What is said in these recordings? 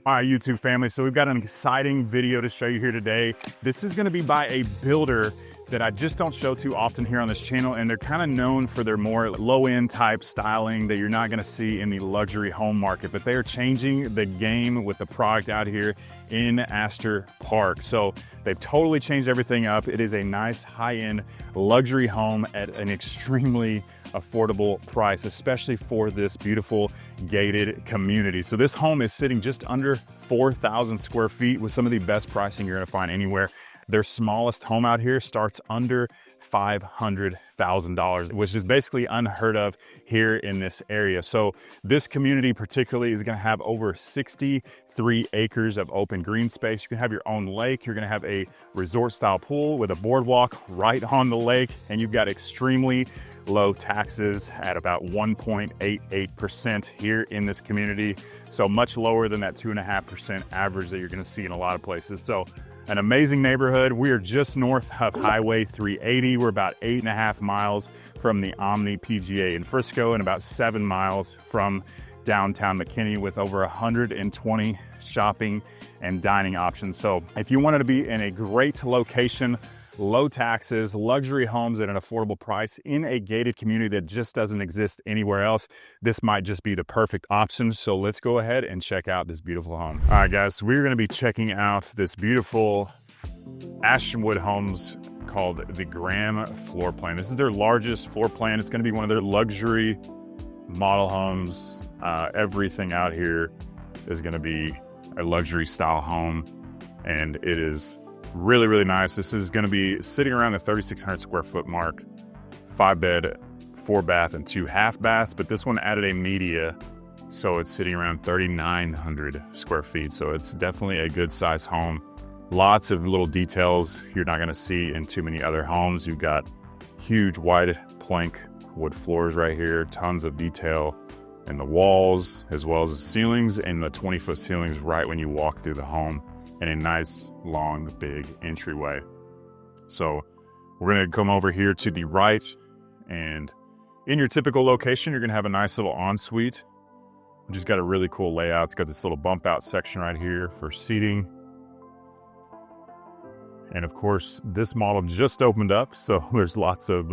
All right, YouTube family, so we've got an exciting video to show you here today. This is gonna be by a builder that I just don't show too often here on this channel, and they're kind of known for their more low-end type styling that you're not gonna see in the luxury home market, but they are changing the game with the product out here in Aster Park. So they've totally changed everything up. It is a nice high-end luxury home at an extremely affordable price, especially for this beautiful gated community. So this home is sitting just under 4,000 square feet with some of the best pricing you're gonna find anywhere. Their smallest home out here starts under $500,000, which is basically unheard of here in this area. So this community particularly is gonna have over 63 acres of open green space. You can have your own lake. You're gonna have a resort style pool with a boardwalk right on the lake, and you've got extremely low taxes at about 1.88% here in this community. So much lower than that 2.5% average that you're gonna see in a lot of places. So an amazing neighborhood. We are just north of Highway 380. We're about 8.5 miles from the Omni PGA in Frisco and about 7 miles from downtown McKinney, with over 120 shopping and dining options. So if you wanted to be in a great location, low taxes, luxury homes at an affordable price in a gated community that just doesn't exist anywhere else, this might just be the perfect option. So let's go ahead and check out this beautiful home. All right, guys, so we're going to be checking out this beautiful Ashton Woods homes called the Graham floor plan. This is their largest floor plan. It's going to be one of their luxury model homes. Everything out here is going to be a luxury style home, and it is really, really nice. This is going to be sitting around the 3,600 square foot mark, 5-bed, 4-bath, and 2 half baths. But this one added a media, so it's sitting around 3,900 square feet. So it's definitely a good size home. Lots of little details you're not going to see in too many other homes. You've got huge wide plank wood floors right here, tons of detail in the walls as well as the ceilings, and the 20-foot ceilings right when you walk through the home, and a nice, long, big entryway. So we're gonna come over here to the right, and in your typical location, you're gonna have a nice little ensuite, which has got a really cool layout. It's got this little bump out section right here for seating. And of course, this model just opened up, so there's lots of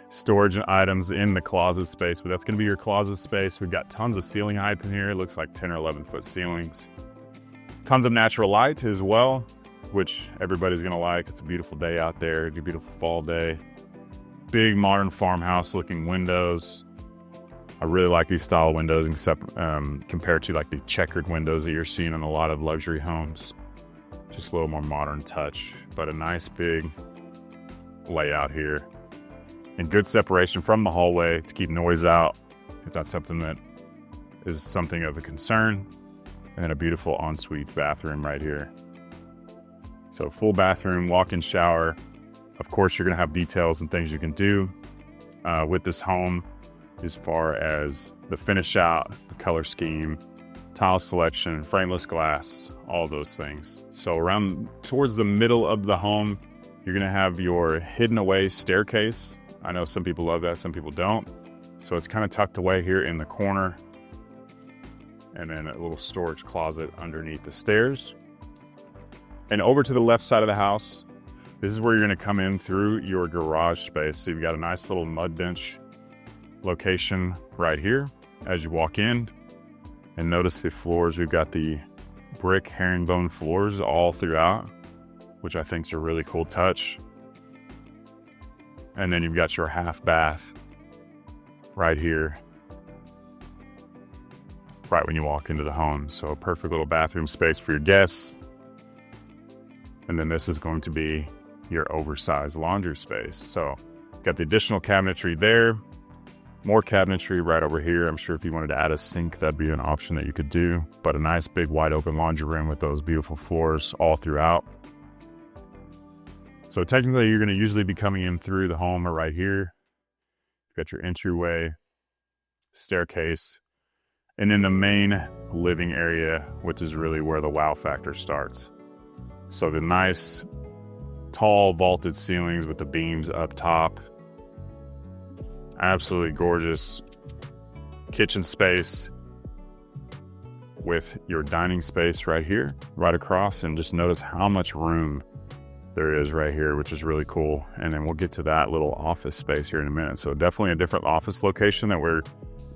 storage and items in the closet space, but that's gonna be your closet space. We've got tons of ceiling height in here. It looks like 10 or 11 foot ceilings. Tons of natural light as well, which everybody's gonna like. It's a beautiful day out there. It's a beautiful fall day. Big modern farmhouse looking windows. I really like these style windows, except compared to like the checkered windows that you're seeing in a lot of luxury homes. Just a little more modern touch, but a nice big layout here. And good separation from the hallway to keep noise out, if that's something that is something of a concern. And then a beautiful ensuite bathroom right here. So full bathroom, walk-in shower. Of course, you're gonna have details and things you can do with this home as far as the finish out, the color scheme, tile selection, frameless glass, all those things. So around towards the middle of the home, you're gonna have your hidden away staircase. I know some people love that, some people don't. So it's kind of tucked away here in the corner. And then a little storage closet underneath the stairs. And over to the left side of the house, this is where you're gonna come in through your garage space. So you've got a nice little mud bench location right here as you walk in. And notice the floors, we've got the brick herringbone floors all throughout, which I think is a really cool touch. And then you've got your half bath right here, right when you walk into the home. So a perfect little bathroom space for your guests. And then this is going to be your oversized laundry space. So got the additional cabinetry there, more cabinetry right over here. I'm sure if you wanted to add a sink, that'd be an option that you could do, but a nice big wide open laundry room with those beautiful floors all throughout. So technically you're gonna usually be coming in through the home right here. You've got your entryway, staircase, and in the main living area, which is really where the wow factor starts. So the nice, tall vaulted ceilings with the beams up top. Absolutely gorgeous kitchen space. with your dining space right here, right across, and just notice how much room there is right here, which is really cool. And then we'll get to that little office space here in a minute. So definitely a different office location that we're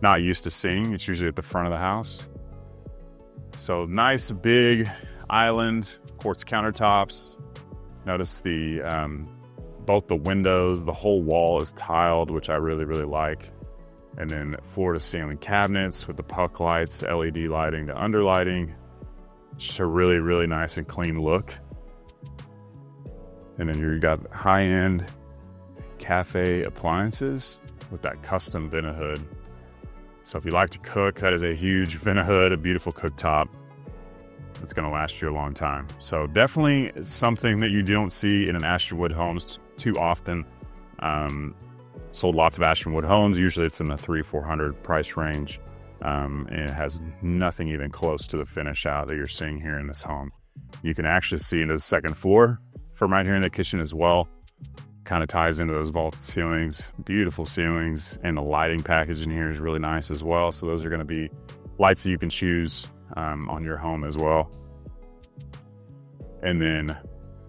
not used to seeing. It's usually at the front of the house. So nice big island, quartz countertops. Notice the both the windows, the whole wall is tiled, which I really, really like. And then floor to ceiling cabinets with the puck lights, LED lighting, the underlighting. Just a really, really nice and clean look. And then you got high-end cafe appliances with that custom vent hood. So if you like to cook, that is a huge vent hood, a beautiful cooktop. It's going to last you a long time. So definitely something that you don't see in an Ashton Wood homes too often. Sold lots of Ashton Wood homes. Usually it's in the $300-400 price range. And it has nothing even close to the finish out that you're seeing here in this home. You can actually see into the second floor from right here in the kitchen as well. Kind of ties into those vaulted ceilings, beautiful ceilings, and the lighting package in here is really nice as well. So those are going to be lights that you can choose on your home as well. And then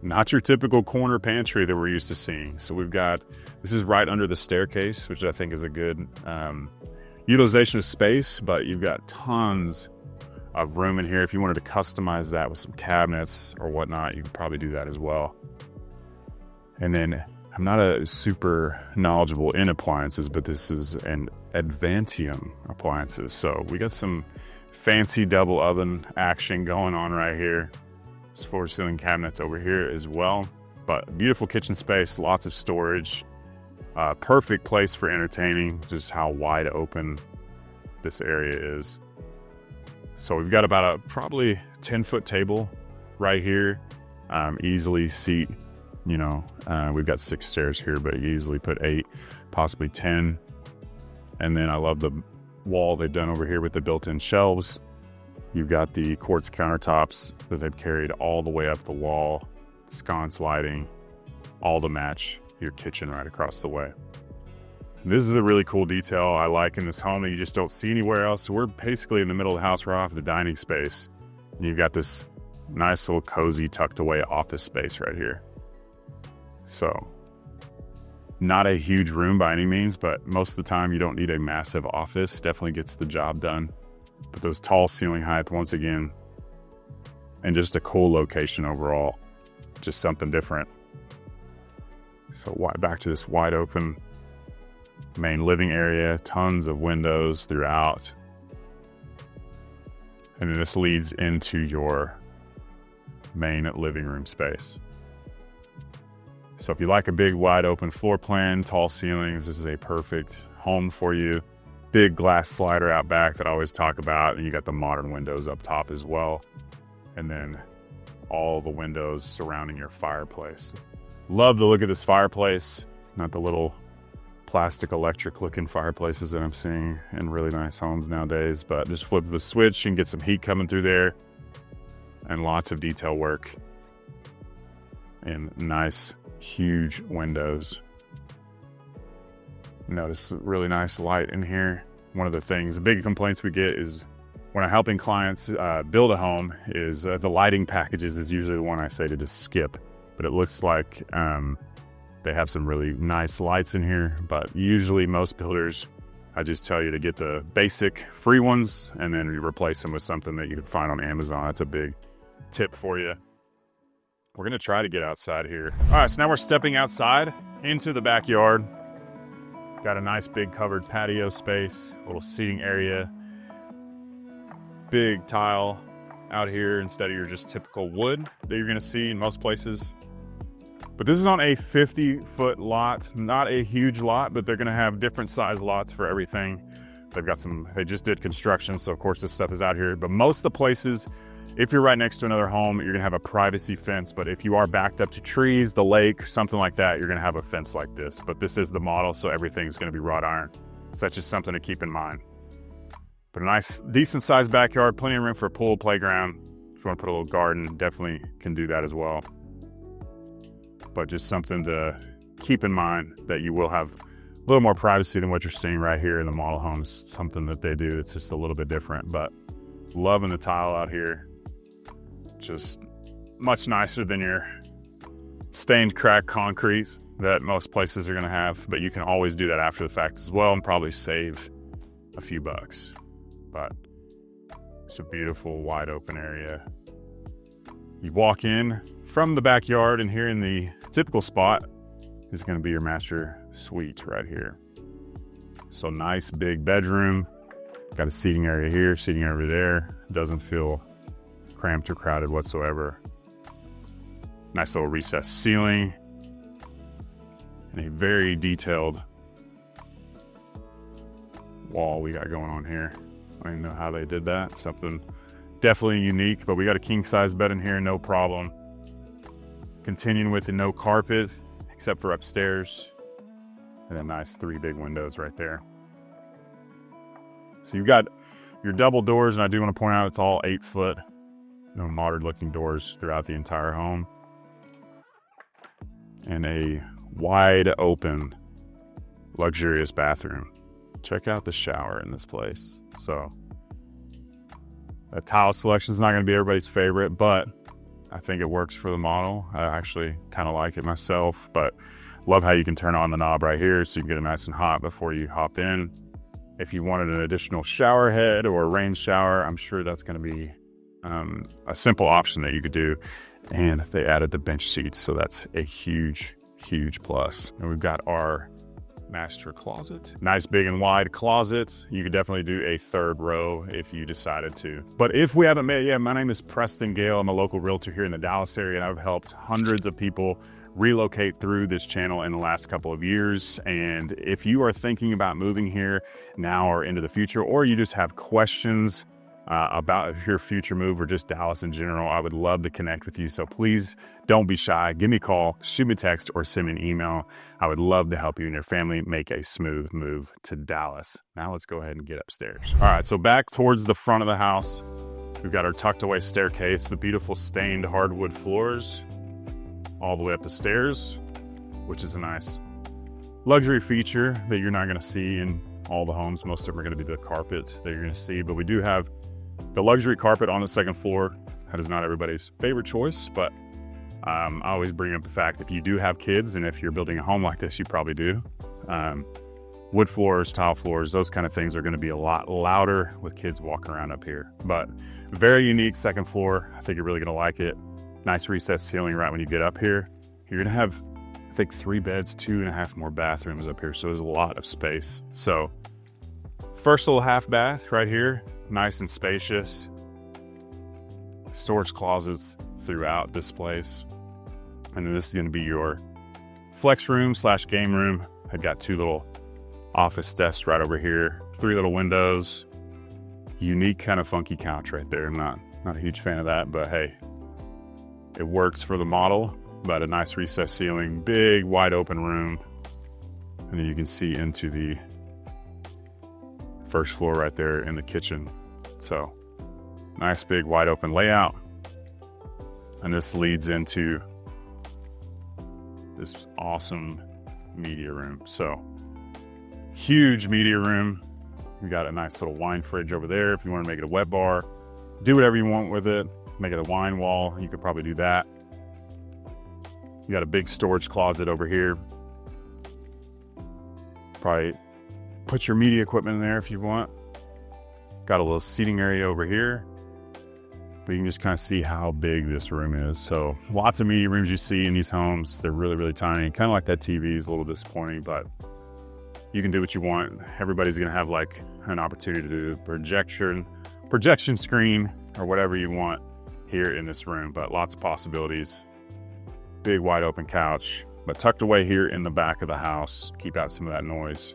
not your typical corner pantry that we're used to seeing. So we've got, this is right under the staircase, which I think is a good utilization of space, but you've got tons of room in here. If you wanted to customize that with some cabinets or whatnot, you could probably do that as well. And then I'm not a super knowledgeable in appliances, but this is an Advantium appliances. So we got some fancy double oven action going on right here. There's floor to ceiling cabinets over here as well, but beautiful kitchen space, lots of storage, perfect place for entertaining, just how wide open this area is. So we've got about a probably 10-foot table right here, easily seat, we've got 6 stairs here, but you easily put 8, possibly 10. And then I love the wall they've done over here with the built-in shelves. You've got the quartz countertops that they've carried all the way up the wall, sconce lighting, all to match your kitchen right across the way. And this is a really cool detail I like in this home that you just don't see anywhere else. So we're basically in the middle of the house, right off the dining space. And you've got this nice little cozy tucked away office space right here. So not a huge room by any means, but most of the time you don't need a massive office. Definitely gets the job done. But those tall ceiling height, once again, and just a cool location overall. Just something different. So back to this wide open main living area, tons of windows throughout. And then this leads into your main living room space. So if you like a big wide open floor plan, tall ceilings, this is a perfect home for you. Big glass slider out back that I always talk about, and you got the modern windows up top as well. And then all the windows surrounding your fireplace. Love the look of this fireplace, not the little plastic electric looking fireplaces that I'm seeing in really nice homes nowadays, but just flip the switch and get some heat coming through there, and lots of detail work and nice huge windows. Notice really nice light in here. One of the big complaints we get is when I'm helping clients build a home is the lighting packages is usually the one I say to just skip. But it looks like they have some really nice lights in here. But usually most builders, I just tell you to get the basic free ones and then you replace them with something that you can find on Amazon. That's a big tip for you. We're gonna try to get outside here. All right, so now we're stepping outside into the backyard. Got a nice big covered patio space, little seating area. Big tile out here instead of your just typical wood that you're gonna see in most places. But this is on a 50-foot lot, not a huge lot, but they're gonna have different size lots for everything. They just did construction, so of course this stuff is out here. But most of the places, if you're right next to another home, you're gonna have a privacy fence. But if you are backed up to trees, the lake, something like that, you're gonna have a fence like this. But this is the model, so everything's gonna be wrought iron. So that's just something to keep in mind. But a nice, decent sized backyard, plenty of room for a pool, playground. If you wanna put a little garden, definitely can do that as well. But just something to keep in mind that you will have a little more privacy than what you're seeing right here in the model homes. Something that they do that's just a little bit different, but Loving the tile out here. Just much nicer than your stained cracked concrete that most places are gonna have, but you can always do that after the fact as well and probably save a few bucks. But it's a beautiful wide open area. You walk in from the backyard, and here in the typical spot is gonna be your master suite right here. So nice big bedroom. Got a seating area here, seating over there. Doesn't feel cramped or crowded whatsoever. Nice little recessed ceiling. And a very detailed wall we got going on here. I don't even know how they did that. Something definitely unique, but we got a king size bed in here, no problem. Continuing with the no carpet, except for upstairs. And then nice 3 big windows right there. So you've got your double doors, and I do want to point out it's all 8 foot. No modern looking doors throughout the entire home. And a wide open, luxurious bathroom. Check out the shower in this place. So that tile selection is not going to be everybody's favorite, but I think it works for the model. I actually kind of like it myself, but love how you can turn on the knob right here so you can get it nice and hot before you hop in. If you wanted an additional shower head or a rain shower, I'm sure that's going to be a simple option that you could do. And they added the bench seats, so that's a huge, huge plus. And we've got our master closet. Nice big and wide closet. You could definitely do a 3rd row if you decided to. But if we haven't met yet, my name is Preston Gale. I'm a local realtor here in the Dallas area, and I've helped hundreds of people relocate through this channel in the last couple of years. And if you are thinking about moving here now or into the future, or you just have questions about your future move or just Dallas in general, I would love to connect with you. So please don't be shy. Give me a call, shoot me a text, or send me an email. I would love to help you and your family make a smooth move to Dallas. Now let's go ahead and get upstairs. All right, so back towards the front of the house, we've got our tucked away staircase, the beautiful stained hardwood floors, all the way up the stairs, which is a nice luxury feature that you're not gonna see in all the homes. Most of them are gonna be the carpet that you're gonna see, but we do have the luxury carpet on the 2nd floor. That is not everybody's favorite choice, but I always bring up the fact if you do have kids, and if you're building a home like this, you probably do. Wood floors, tile floors, those kind of things are gonna be a lot louder with kids walking around up here. But very unique 2nd floor. I think you're really gonna like it. Nice recessed ceiling right when you get up here. You're gonna have, I think, 3 beds, 2.5 more bathrooms up here, so there's a lot of space. So first little half bath right here, nice and spacious. Storage closets throughout this place. And then this is gonna be your flex room / game room. I've got 2 little office desks right over here, 3 little windows. Unique kind of funky couch right there. I'm not a huge fan of that, but hey, it works for the model. But a nice recessed ceiling, big wide open room. And then you can see into the 1st floor right there in the kitchen. So nice big wide open layout. And this leads into this awesome media room. So huge media room. We got a nice little wine fridge over there if you want to make it a wet bar. Do whatever you want with it. Make it a wine wall. You could probably do that. You got a big storage closet over here. Probably put your media equipment in there if you want. Got a little seating area over here. But you can just kind of see how big this room is. So lots of media rooms you see in these homes. They're really, really tiny. Kind of like that TV is a little disappointing, but you can do what you want. Everybody's gonna have like an opportunity to do projection screen or whatever you want here in this room, but lots of possibilities. Big wide open couch, but tucked away here in the back of the house. Keep out some of that noise.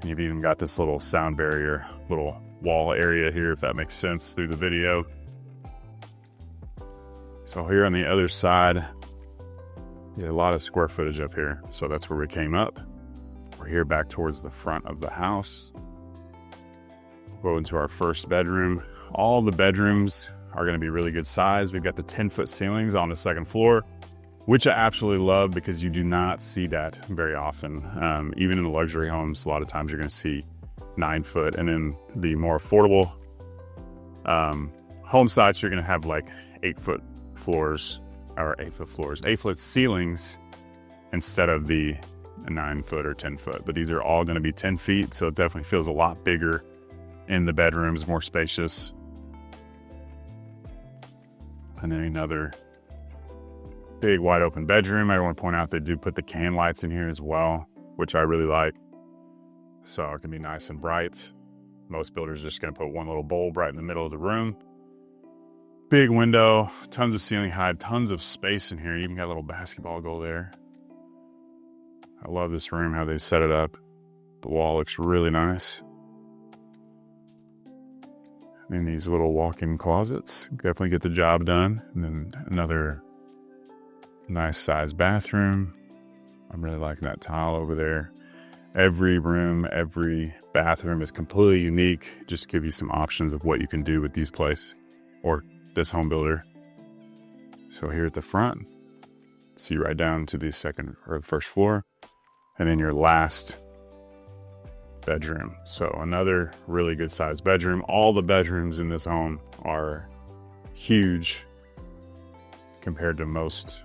And you've even got this little sound barrier, little wall area here, if that makes sense through the video. So here on the other side, a lot of square footage up here. So that's where we came up. We're here back towards the front of the house. We'll go into our 1st bedroom. All the bedrooms are going to be really good size. We've got the 10-foot ceilings on the 2nd floor, which I absolutely love because you do not see that very often. Even in the luxury homes, a lot of times you're going to see 9 foot. And in the more affordable Home sites, you're going to have like 8-foot ceilings instead of the 9-foot or 10-foot. But these are all going to be 10 feet. So it definitely feels a lot bigger in the bedrooms, more spacious. And then another big wide open bedroom. I want to point out they do put the can lights in here as well, which I really like. So it can be nice and bright. Most builders are just going to put one little bulb right in the middle of the room. Big window, tons of ceiling height, tons of space in here. You even got a little basketball goal there. I love this room, how they set it up. The wall looks really nice. And these little walk-in closets definitely get the job done. And then another nice sized bathroom. I'm really liking that tile over there. Every room, every bathroom is completely unique. Just to give you some options of what you can do with these places or this home builder. So here at the front, see right down to the second or the first floor, and then your last bedroom. So another really good sized bedroom. All the bedrooms in this home are huge compared to most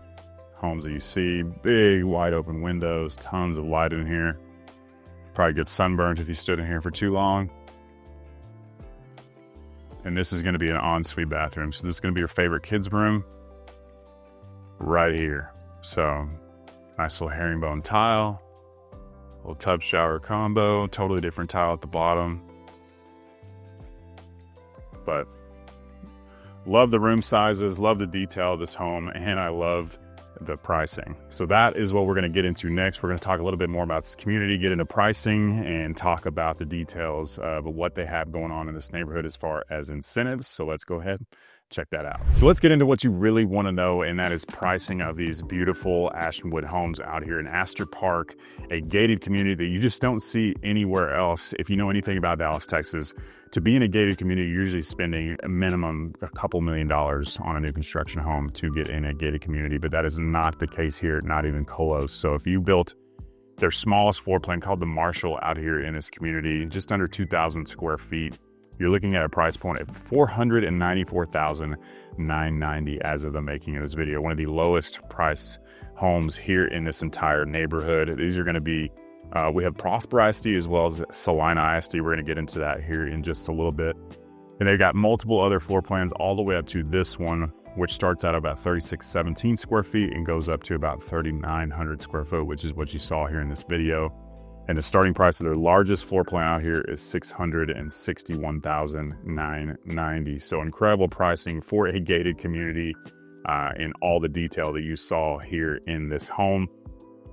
homes that you see. Big wide open windows, tons of light in here. Probably get sunburned if you stood in here for too long. And this is going to be an ensuite bathroom. So this is going to be your favorite kids' room right here. So nice little herringbone tile, little tub shower combo, totally different tile at the bottom. But love the room sizes, love the detail of this home, and I love the pricing. So that is what we're going to get into next. We're going to talk a little bit more about this community, get into pricing, and talk about the details of what they have going on in this neighborhood as far as incentives. So let's go ahead, check that out. So let's get into what you really want to know, and that is pricing of these beautiful Ashton Wood homes out here in Aster Park, a gated community that you just don't see anywhere else. If you know anything about Dallas, Texas, to be in a gated community, you're usually spending a minimum a couple $1 million on a new construction home to get in a gated community, but that is not the case here, not even close. So if you built their smallest floor plan called the Marshall out here in this community, just under 2,000 square feet, you're looking at a price point of $494,990 as of the making of this video. One of the lowest price homes here in this entire neighborhood. These are going to be, we have Prosper ISD as well as Salina ISD. We're going to get into that here in just a little bit. And they've got multiple other floor plans all the way up to this one, which starts out about 3,617 square feet and goes up to about 3,900 square foot, which is what you saw here in this video. And the starting price of their largest floor plan out here is $661,990. So incredible pricing for a gated community in all the detail that you saw here in this home.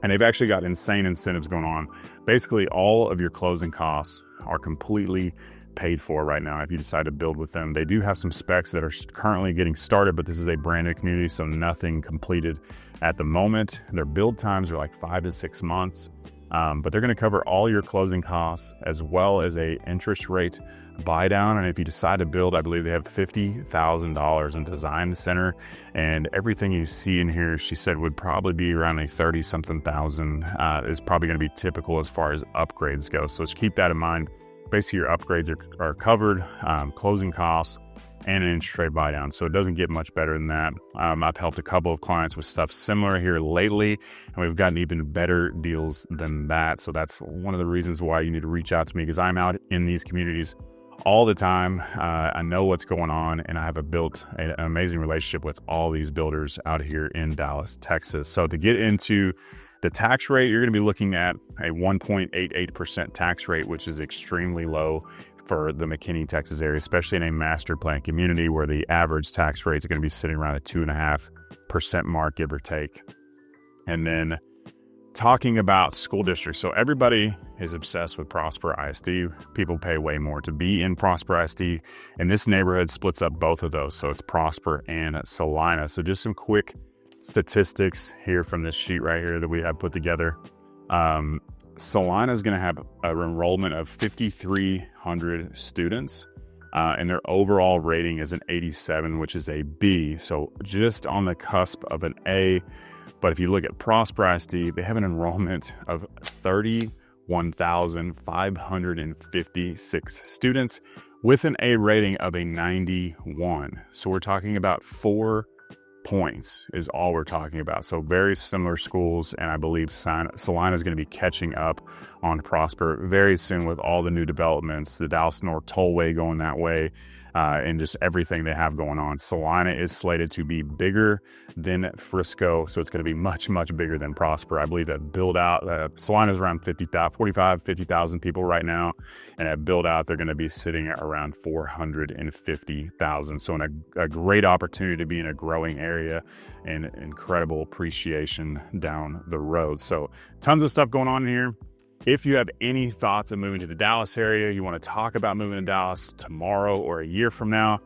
And they've actually got insane incentives going on. Basically, all of your closing costs are completely paid for right now if you decide to build with them. They do have some specs that are currently getting started, but this is a brand new community, so nothing completed at the moment. Their build times are like 5 to 6 months. But they're going to cover all your closing costs as well as a interest rate buy down. And if you decide to build, I believe they have $50,000 in design center, and everything you see in here, she said, would probably be around a 30-something thousand. Is probably going to be typical as far as upgrades go. So just keep that in mind. Basically, your upgrades are covered, closing costs, and an interest rate buy down. So it doesn't get much better than that. I've helped a couple of clients with stuff similar here lately, and we've gotten even better deals than that. So that's one of the reasons why you need to reach out to me, because I'm out in these communities all the time. I know what's going on, and I have built an amazing relationship with all these builders out here in Dallas, Texas. So to get into the tax rate, you're going to be looking at a 1.88% tax rate, which is extremely low for the McKinney, Texas area, especially in a master plan community where the average tax rate is going to be sitting around a 2.5% mark, give or take. And then talking about school districts. So everybody is obsessed with Prosper ISD. People pay way more to be in Prosper ISD. And this neighborhood splits up both of those. So it's Prosper and Salina. So just some quick statistics here from this sheet right here that we have put together. Salina is going to have an enrollment of 5,300 students, and their overall rating is an 87, which is a B. So just on the cusp of an A. But if you look at Prosper ISD, they have an enrollment of 31,556 students, with an A rating of a 91. So we're talking about 4 points is all we're talking about. So very similar schools, and I believe Salina is going to be catching up on Prosper very soon with all the new developments, the Dallas North Tollway going that way, and just everything they have going on. Salina is slated to be bigger than Frisco, so it's going to be much, much bigger than Prosper. I believe that build out, Salina is around 50,000 people right now, and at build out, they're going to be sitting at around 450,000. So a great opportunity to be in a growing area and incredible appreciation down the road. So tons of stuff going on here. If you have any thoughts of moving to the Dallas area, you want to talk about moving to Dallas tomorrow or a year from now,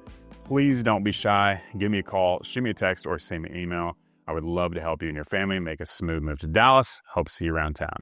please don't be shy. Give me a call, shoot me a text, or send me an email. I would love to help you and your family make a smooth move to Dallas. Hope to see you around town.